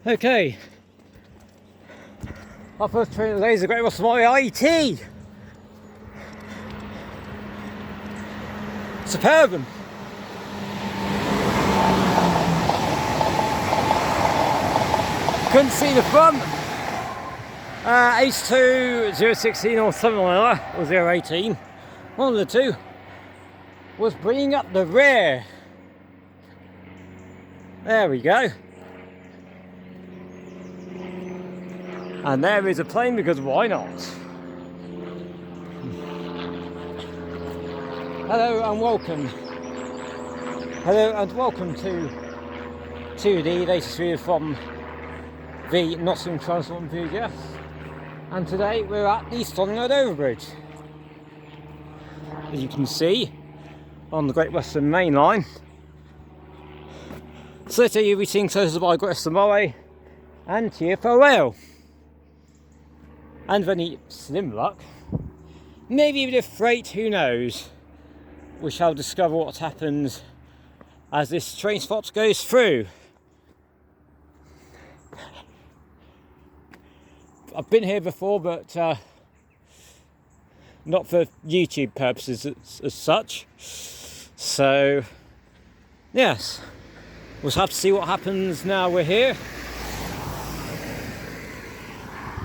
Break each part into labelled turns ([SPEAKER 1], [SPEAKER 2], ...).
[SPEAKER 1] Okay, our first train today is the Great Western Mainline IET. Superb. Couldn't see the front. H2 016 or something like that, or 018. One of the two was bringing up the rear. There we go. And there is a plane, because why not? Hello and welcome. Hello and welcome to the latest video from the Nottingham Transport Enthusiast. And today we're at the Sonning Road Overbridge. As you can see, on the Great Western Mainline. So today you'll be seeing services by Great Western Mainline and TfL Rail. And with any slim luck, maybe even a freight, who knows? We shall discover what happens as this train spot goes through. I've been here before, but not for YouTube purposes as such. So, yes, we'll have to see what happens now we're here.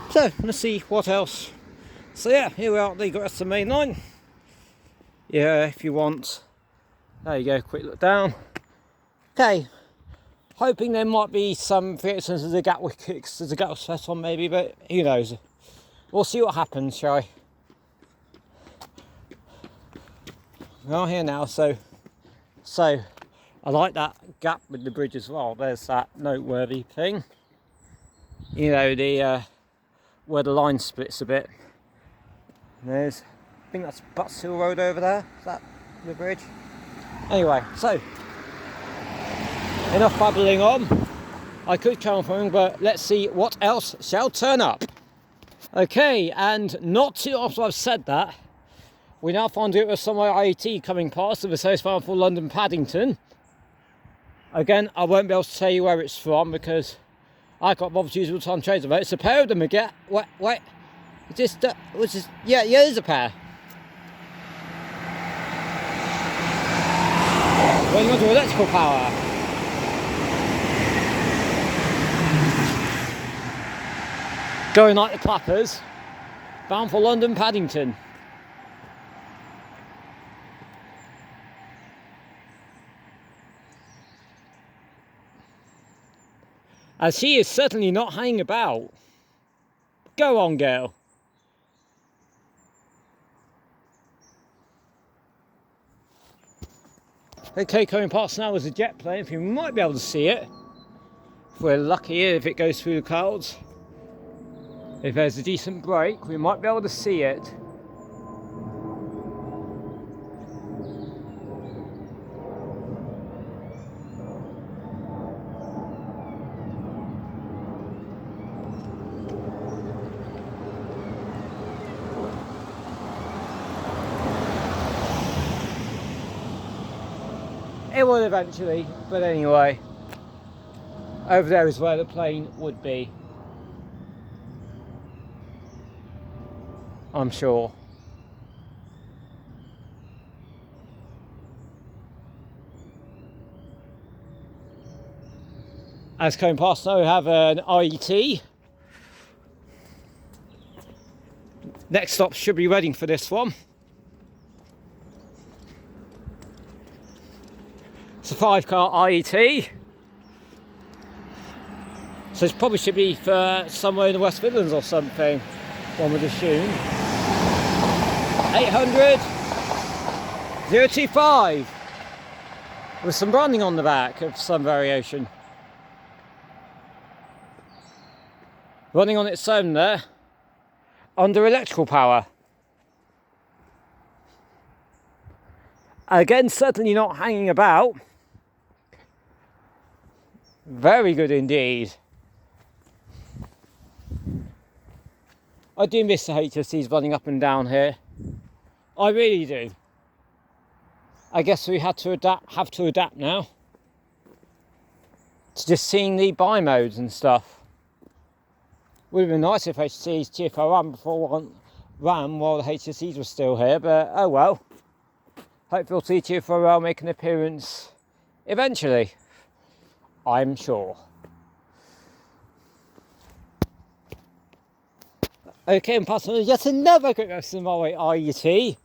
[SPEAKER 1] So, let's see what else. So yeah, here we are at the Great Western Mainline. Yeah, if you want, there you go, quick look down. Okay, hoping there might be some, for instance, there's a Gatwick set on maybe, but who knows. We'll see what happens, shall we? We are here now, so I like that gap with the bridge as well. There's that noteworthy thing. You know, the where the line splits a bit. There's, I think that's Butts Hill Road over there. Is that the bridge? Anyway, so enough babbling on. I could carry on filming, but let's see what else shall turn up. Okay, and not too after I've said that, we now find it was somewhere IET coming past the service bound for London Paddington. Again, I won't be able to tell you where it's from because I can't bother to use real-time trains about it. It's a pair of them again. Wait. Just, yeah, there's a pair. Running onto electrical power. Going like the clappers. Bound for London Paddington. As she is certainly not hanging about. Go on, girl. Okay, coming past now is a jet plane. If you might be able to see it, if we're lucky, if it goes through the clouds. If there's a decent break, we might be able to see it. It will eventually, but anyway, over there is where the plane would be, I'm sure. As coming past now, we have an IET. Next stop should be Reading for this one. It's a 5-car IET. So it probably should be for somewhere in the West Midlands or something, one would assume. 800 025 with some branding on the back of some variation. Running on its own there, under electrical power. Again, certainly not hanging about. Very good indeed. I do miss the HFCs running up and down here. I really do. I guess we have to adapt now. just seeing the buy modes and stuff. Would have been nice if HTC's TFO ran while the HSCs were still here, but oh well. Hopefully we'll see TFO make an appearance eventually, I'm sure. Okay, and passing on yet another Great Western Mainline IET.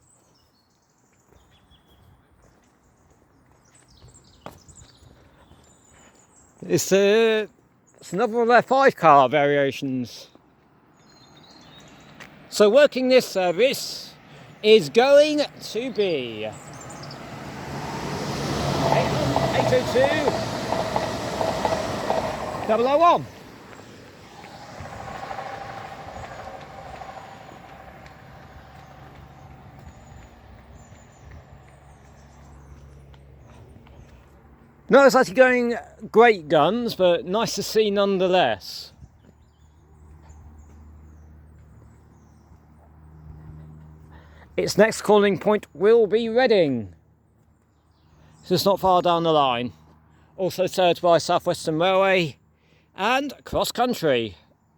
[SPEAKER 1] It's another of their 5-car variations. So working this service is going to be 802 001. Not exactly going great guns, but nice to see nonetheless. Its next calling point will be Reading. So it's not far down the line. Also served by South Western Railway and cross country,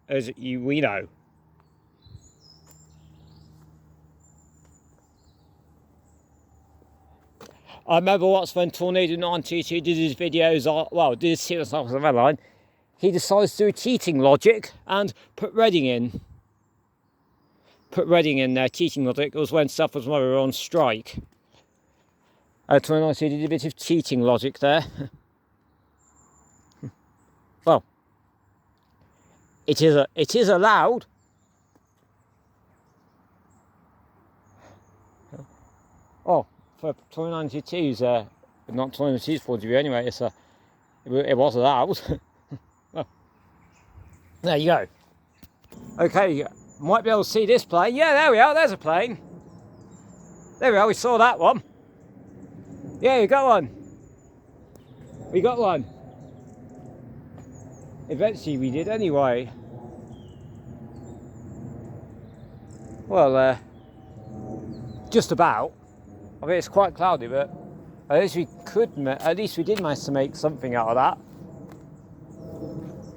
[SPEAKER 1] as we know. I remember once when Tornado 922 did his videos, did his series on the Mainline, he decided to do a cheating logic and put Reading in. Put Reading in their cheating logic. It was when South Western Railway were on strike. Tornado 922 did a bit of cheating logic there. Well, it is allowed. Oh. For 2092's, not 2092's point of view anyway, it was allowed. Well, there you go. Okay, might be able to see this plane. Yeah, there we are, there's a plane. There we are, we saw that one. Yeah, you got one. We got one. Eventually we did anyway. Well, just about. I mean, it's quite cloudy, but at least we did manage to make something out of that.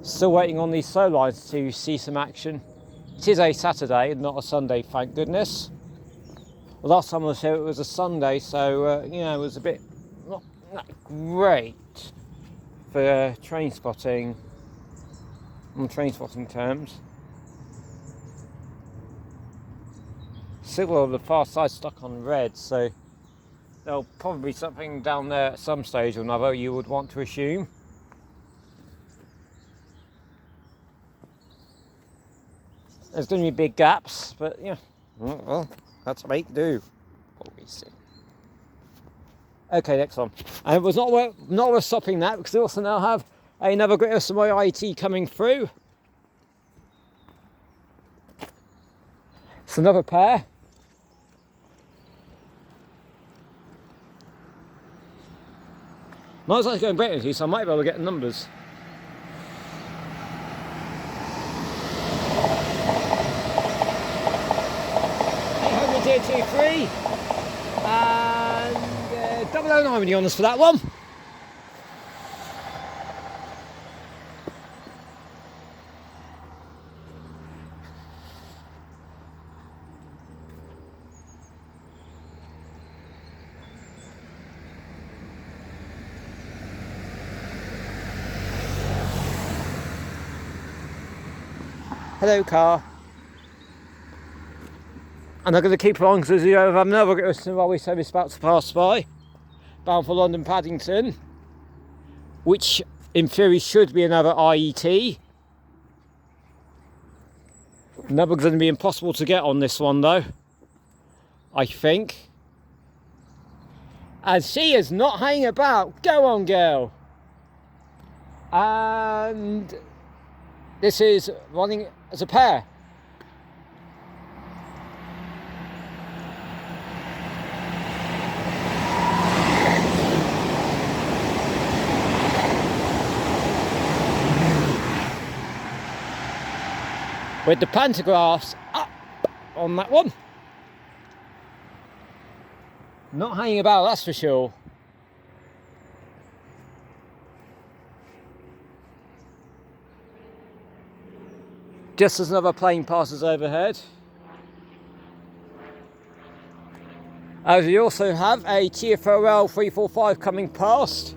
[SPEAKER 1] Still waiting on these slow lines to see some action. It is a Saturday and not a Sunday, thank goodness. The last time I was here it was a Sunday, so you know, it was a bit not great for train spotting, on train spotting terms. Still, the far side stuck on red, so there'll probably be something down there at some stage or another, you would want to assume. There's going to be big gaps, but yeah, well, that's what make do. What we see. Okay, next one. And it was not worth stopping that, because we also now have another Great Western Mainline IT coming through. It's another pair. Not as I was going British, so I might be able to get the numbers. DT3 and 009 when you're on us for that one. Hello, car. And I'm going to keep on because we have another Great Western Railway service about to pass by, bound for London Paddington, which in theory should be another IET. Never going to be impossible to get on this one though, I think. And she is not hanging about. Go on, girl. And this is running as a pair. With the pantographs up on that one. Not hanging about, that's for sure. Just as another plane passes overhead. As we also have a TfL 345 coming past.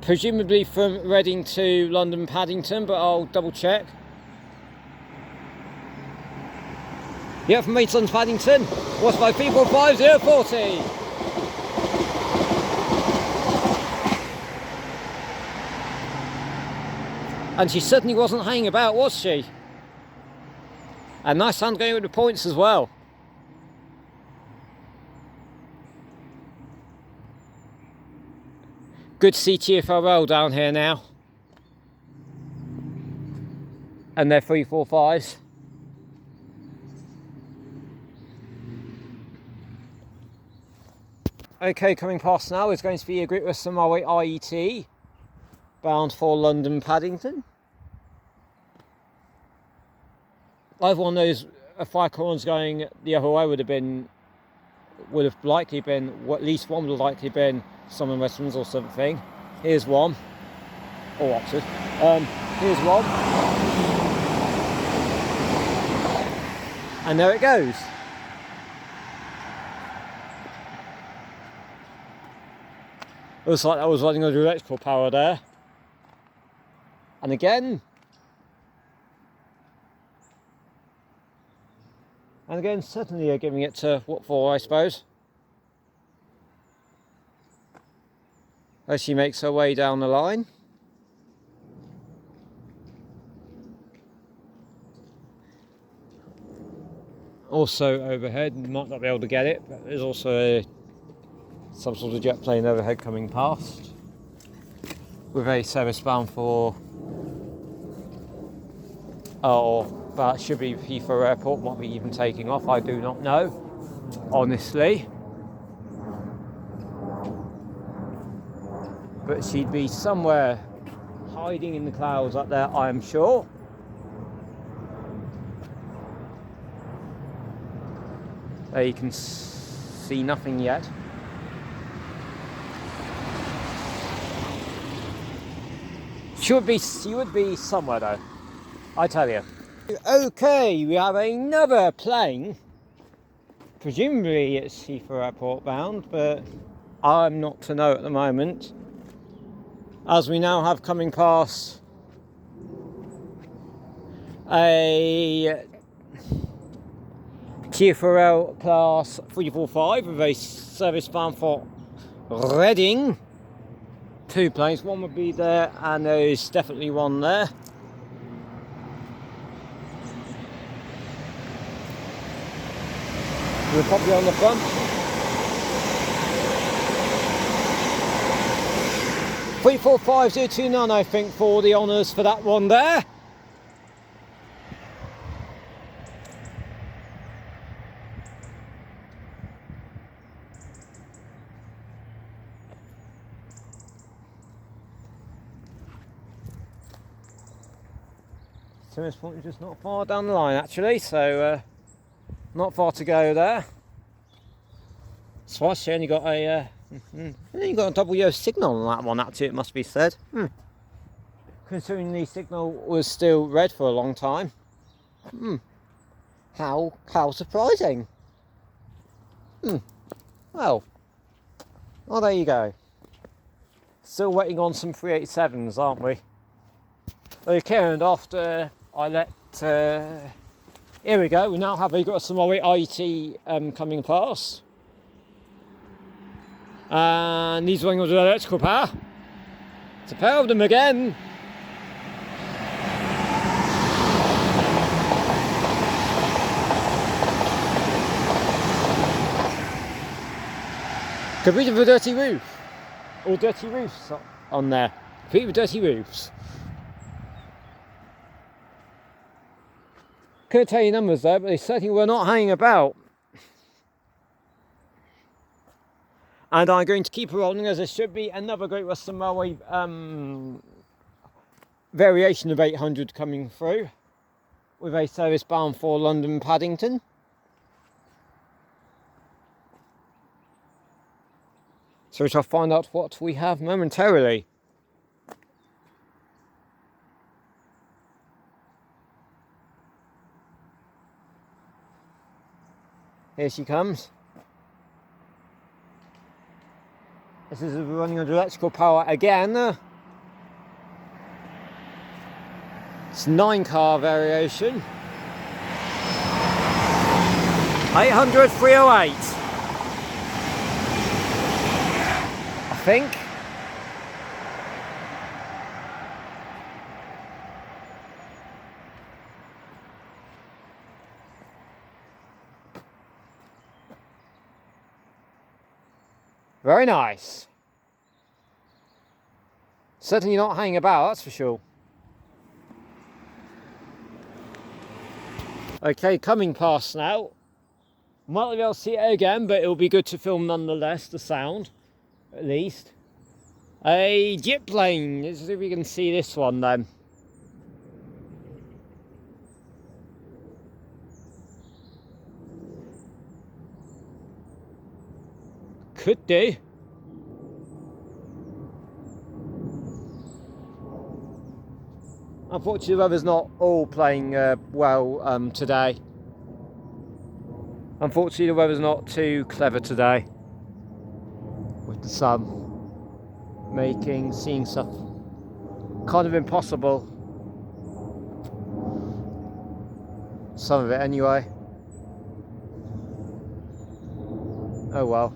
[SPEAKER 1] Presumably from Reading to London Paddington, but I'll double check. Yeah, from Maidstone to Paddington. What's my 345040? And she certainly wasn't hanging about, was she? And nice hand going with the points as well. Good to see TfL down here now. And they're 345s. Okay, coming past now is going to be a Great Western Mainline IET, bound for London Paddington. Either one of those fire corns going the other way would have likely been, well, at least one would have likely been Sonning Westerns or something. Here's one, or Oxford. Here's one, and there it goes. Looks like that was running under electrical power there. And again. And again, certainly are giving it to what for, I suppose. As she makes her way down the line. Also overhead, you might not be able to get it, but there's also some sort of jet plane overhead coming past. With a service bound for, but should be Heathrow Airport, might be even taking off, I do not know, honestly. But she'd be somewhere hiding in the clouds up there, I am sure. There you can see nothing yet. She would be somewhere though, I tell you. Okay, we have another plane. Presumably it's Heathrow Airport bound, but I'm not to know at the moment. As we now have coming past a TfL class 345 with a service bound for Reading. Two planes, one would be there, and there is definitely one there. We're probably on the front. 345029, I think, for the honours for that one there. Timmins Point is just not far down the line actually, so not far to go there. So she only got a double yellow signal on that one actually, it must be said. Considering the signal was still red for a long time. How surprising. Well, there you go. Still waiting on some 387s, aren't we? Okay, and after I let, here we go, we now have a Great Western Mainline IET coming past. And these running with electrical power. It's a pair of them again. Complete with a dirty roof. Or dirty roofs on there. Complete with dirty roofs. Couldn't tell you numbers though, but they certainly were not hanging about. And I'm going to keep rolling as there should be another Great Western Railway variation of 800 coming through with a service bound for London Paddington. So we shall find out what we have momentarily. Here she comes. This is running under electrical power again. It's 9-car variation. 800 308. I think. Very nice. Certainly not hanging about, that's for sure. Okay, coming past now. Might not be able to see it again, but it'll be good to film nonetheless, the sound, at least. A jet plane. Let's see if we can see this one then. Could do. Unfortunately, the weather's not all playing well today. Unfortunately, the weather's not too clever today, with the sun making seeing stuff kind of impossible. Some of it anyway. Oh well.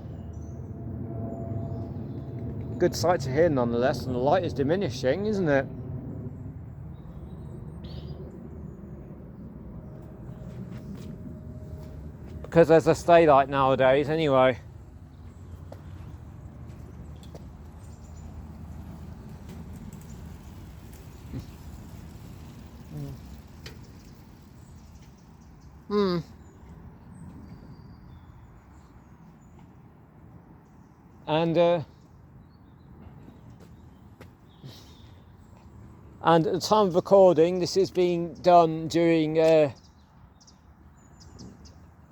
[SPEAKER 1] Good sight to hear nonetheless, and the light is diminishing, isn't it? Because there's a daylight nowadays anyway. And at the time of recording, this is being done during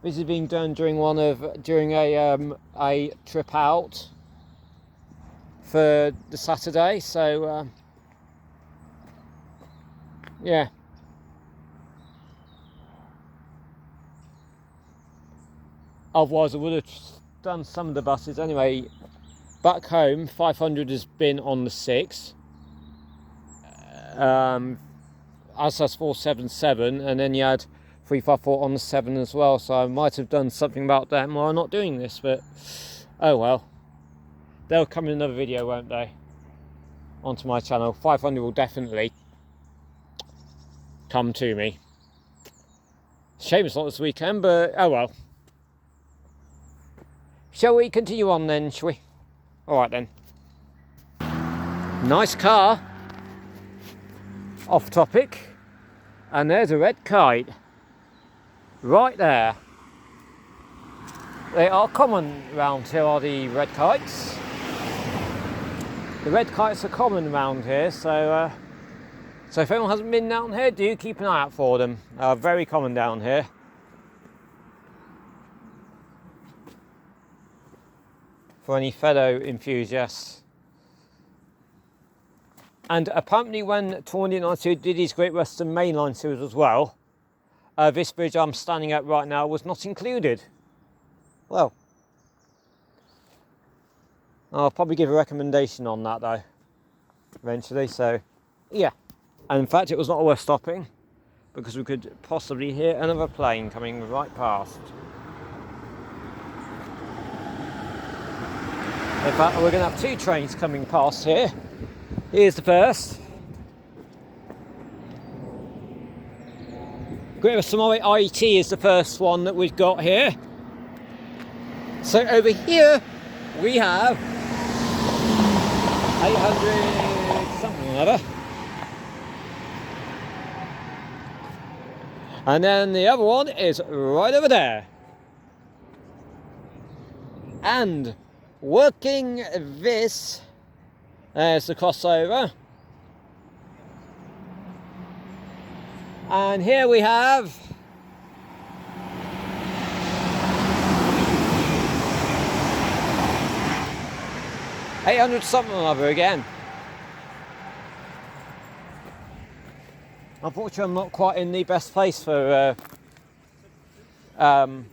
[SPEAKER 1] during a trip out for the Saturday. So yeah. Otherwise, I would have done some of the buses anyway. Back home, 500 has been on the 6. As has 477, and then you had 354 on the 7 as well. So I might have done something about that while I'm not doing this, but oh well. They'll come in another video, won't they? Onto my channel. 500 will definitely come to me. Shame it's not this weekend, but oh well. Shall we continue on then, shall we? Alright then. Nice car. Off topic. And there's a red kite. Right there. They are common around here, are the red kites. The red kites are common around here, so if anyone hasn't been down here, do keep an eye out for them. They are very common down here. For any fellow enthusiasts. And apparently when Tornado 92 did his Great Western Mainline series as well, this bridge I'm standing at right now was not included. Well, I'll probably give a recommendation on that though, eventually, so yeah. And in fact it was not worth stopping, because we could possibly hear another plane coming right past. In fact, we're going to have 2 trains coming past here. Here's the first. Great Western Mainline IT is the first one that we've got here. So over here we have 800 something or other. And then the other one is right over there. And working this, there's the crossover. And here we have 800 something or other again. Unfortunately, I'm not quite in the best place for. I'm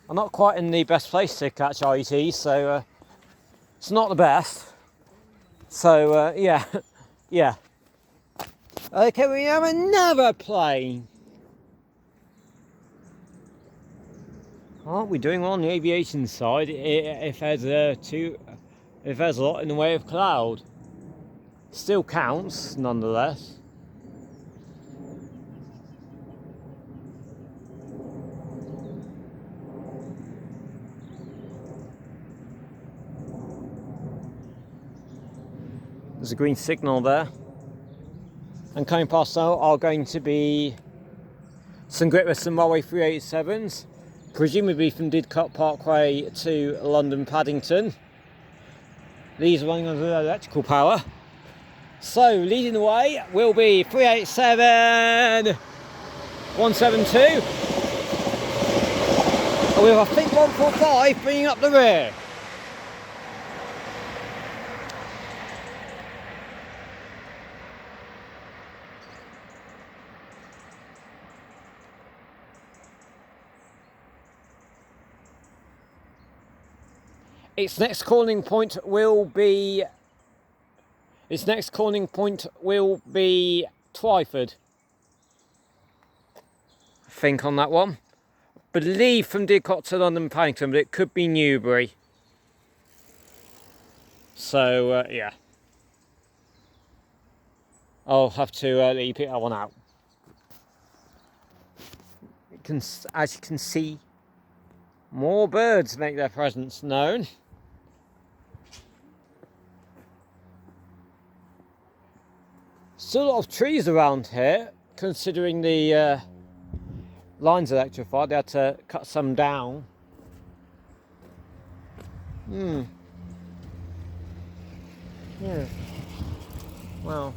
[SPEAKER 1] not quite in the best place to catch IETs, so it's not the best. So yeah, yeah. Okay, we have another plane. Aren't we doing well on the aviation side? If there's if there's a lot in the way of cloud, still counts nonetheless. There's a green signal there. And coming past now are going to be some Great Western Railway 387s, presumably from Didcot Parkway to London Paddington. These are running on electrical power. So leading the way will be 387 172. And with I think 145 bringing up the rear. Its next calling point will be Twyford. I think on that one. Believe from Didcot to London Paddington, but it could be Newbury. So yeah, I'll have to let you pick that one out. As you can see, more birds make their presence known. Still a lot of trees around here, considering the lines electrified. They had to cut some down. Yeah. Well.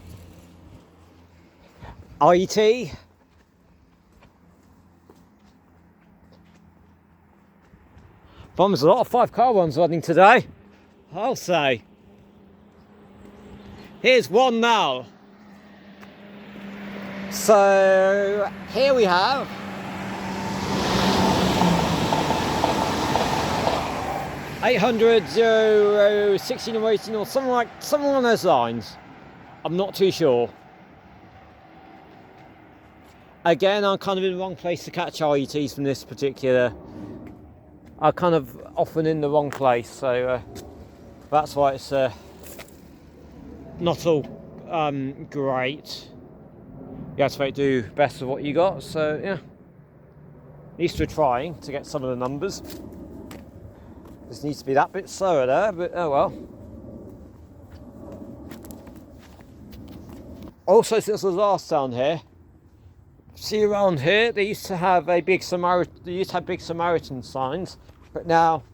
[SPEAKER 1] IET. There's a lot of 5-car ones running today, I'll say. Here's one now. So here we have (800 016 or 18 or something along those lines. I'm not too sure. Again, I'm kind of in the wrong place to catch IETs from this particular. I'm kind of often in the wrong place, so that's why it's not all great. You have to do best of what you got, so yeah. At least we're trying to get some of the numbers. This needs to be that bit slower there, but oh well. Also, since I was last down here, see around here, they used to have big Samaritan signs, but now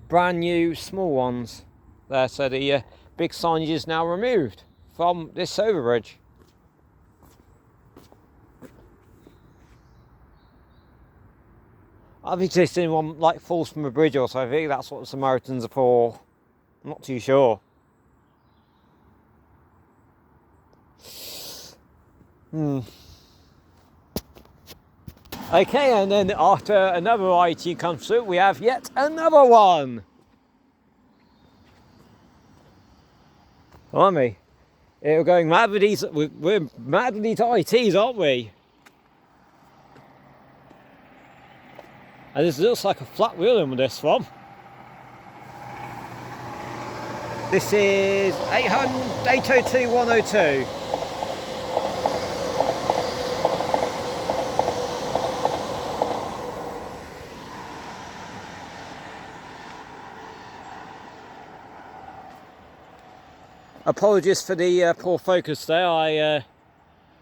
[SPEAKER 1] brand new small ones there. So the big signage is now removed from this overbridge. I think this one like falls from a bridge or so. I think that's what the Samaritans are for. I'm not too sure. Okay, and then after another IET comes through, we have yet another one. Aren't we? We're going mad with these. We're mad with these IETs, aren't we? And this looks like a flat wheeling with this one. This is 802 102. Apologies for the poor focus there.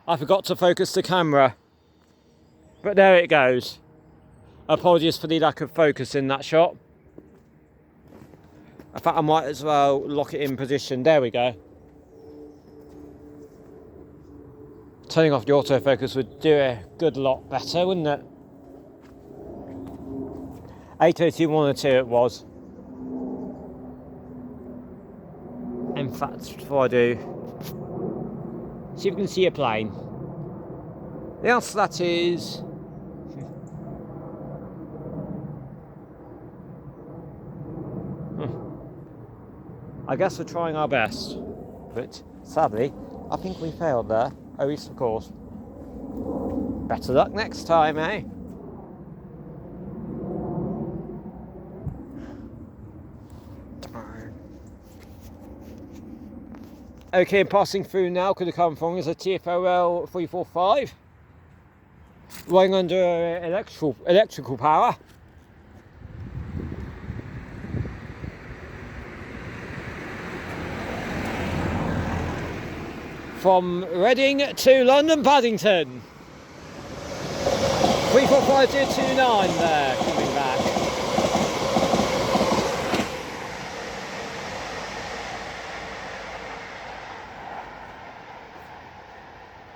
[SPEAKER 1] I forgot to focus the camera, but there it goes. Apologies for the lack of focus in that shot. In fact, I might as well lock it in position. There we go. Turning off the autofocus would do a good lot better, wouldn't it? 802 102 it was. in fact, before I do, see if we can see a plane. The answer to that is... I guess we're trying our best, but sadly, I think we failed there. At least, of course. Better luck next time, eh? Okay, passing through now, could have come from is a TFOL 345 running under electrical power. From Reading to London Paddington. 345029 there, coming back.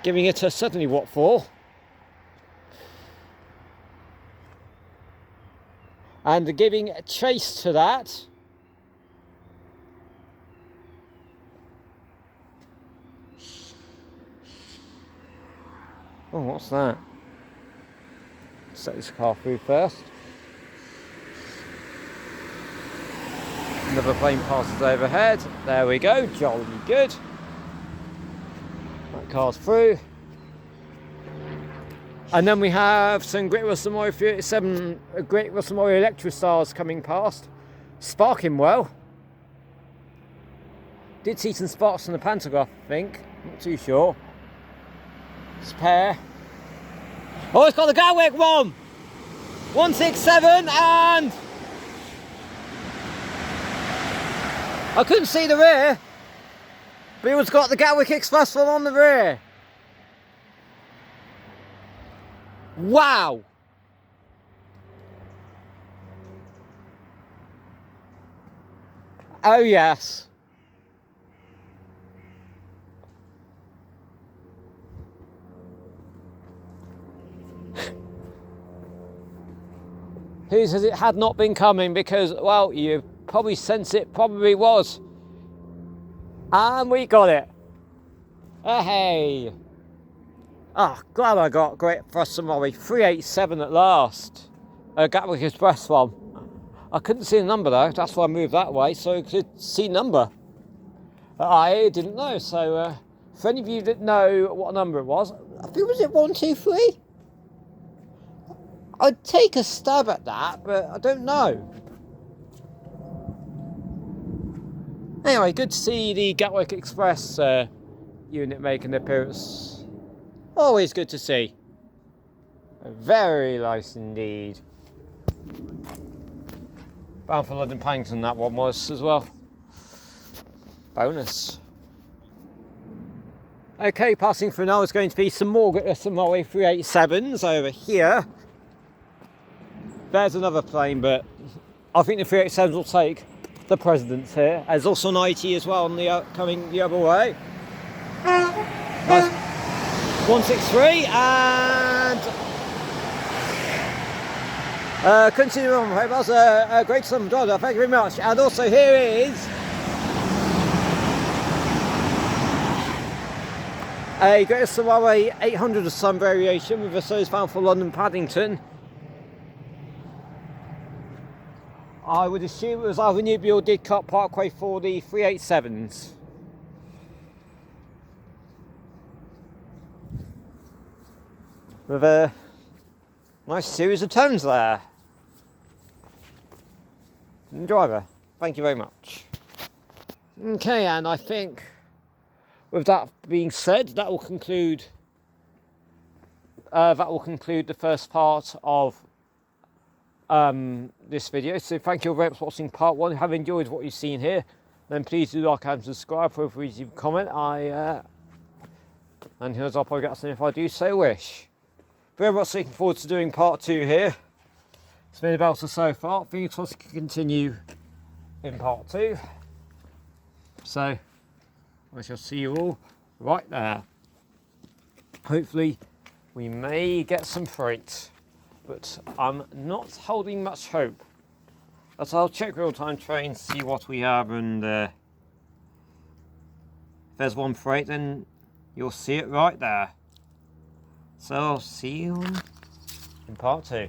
[SPEAKER 1] Giving it a certainly what for. And giving chase to that. Oh, what's that? Set this car through first. Another plane passes overhead. There we go, jolly good. That car's through. And then we have some Great Western Mainline 387 Great Western Mainline Electrostars coming past. Sparking well. Did see some sparks from the pantograph, I think. Not too sure. Spare. Oh, it's got the Gatwick one! 167 and... I couldn't see the rear, but it's got the Gatwick Express one on the rear. Wow! Oh yes. Who says it had not been coming? Because, well, you probably sense it probably was. And we got it. Hey. Ah, glad I got Great Western Mainline 387 at last. Gatwick Express one. I couldn't see the number though, that's why I moved that way, so I could see number. I didn't know, so for any of you that know what number it was, I think was it 123? I'd take a stab at that, but I don't know. Anyway, good to see the Gatwick Express unit making an appearance. Always good to see. Very nice indeed. Bound for London Paddington, that one was as well. Bonus. Okay, passing through now is going to be some more Mainline 387s over here. There's another plane, but I think the 387s will take the President's here. There's also an IT as well on the coming the other way. Nice. 163 and continue on. That was a great sum dollar. Thank you very much. And also here is a Great Western Mainline 800 of some variation with a service bound for London Paddington. I would assume it was either Newbury or Didcot Parkway for the 387s. With a nice series of tones there. And driver, thank you very much. Okay, and I think with that being said, that will conclude the first part of this video. So thank you very much for watching part one. If you have enjoyed what you've seen here, then please do like and subscribe. Feel free to comment. And here's I'll probably get something if I do so wish. Very much looking forward to doing part two here. It's been about so far. Fingers crossed we can continue in part two. So I shall see you all right there. Hopefully we may get some freight, but I'm not holding much hope. But I'll check real-time trains, see what we have, and If there's one for it, then you'll see it right there. So, see you in part 2.